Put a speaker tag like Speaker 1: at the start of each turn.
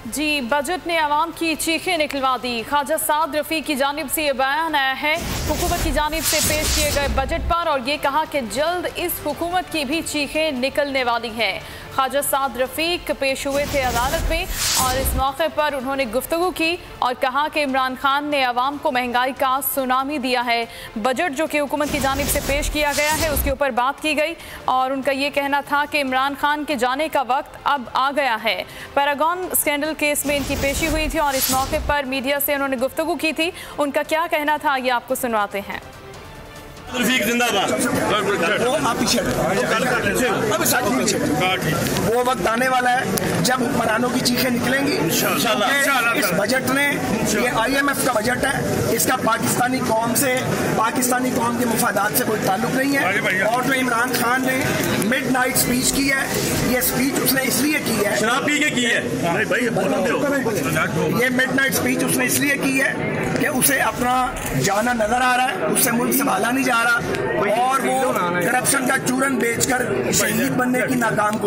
Speaker 1: जी, budget ने आवाम की चीखें निकलवा दी। ख्वाजा साद रफीक की जानिब से ये बयान आया है हुकूमत की जानिब से पेश किए गए बजट पर, और ये कहा कि जल्द इस हुकूमत की भी चीखें निकलने वाली हैं। ख्वाजा साद रफीक पेश हुए थे अदालत में और इस मौके पर उन्होंने गुफ्तगू की और कहा कि इमरान खान ने आवाम को महंगाई का सुनामी दिया है। बजट जो कि हुकूमत की जानिब से पेश किया गया है उसके ऊपर बात की गई और उनका ये कहना था कि इमरान खान के जाने का वक्त अब आ गया है। पैरागॉन स्कैंडल केस में इनकी पेशी हुई थी और इस मौके पर मीडिया से उन्होंने गुफ्तगू की थी। उनका क्या कहना था ये आपको सुनवाते हैं।
Speaker 2: वो वक्त आने वाला है जब हुक्मरानों की चीखें निकलेंगी। इस बजट ने, ये IMF का बजट है, इसका पाकिस्तानी कौम से, पाकिस्तानी कौम के मुफादात से कोई ताल्लुक नहीं है। और जो इमरान खान ने मिडनाइट स्पीच की है, ये स्पीच उसने इसलिए की है, शराब पी के की है, ये मिडनाइट स्पीच उसने इसलिए की है कि उसे अपना जाना नजर आ रहा है, उससे मुल्क संभाला नहीं जा रहा और वो करप्शन का चूरन बेचकर शहीद बनने की नाकाम को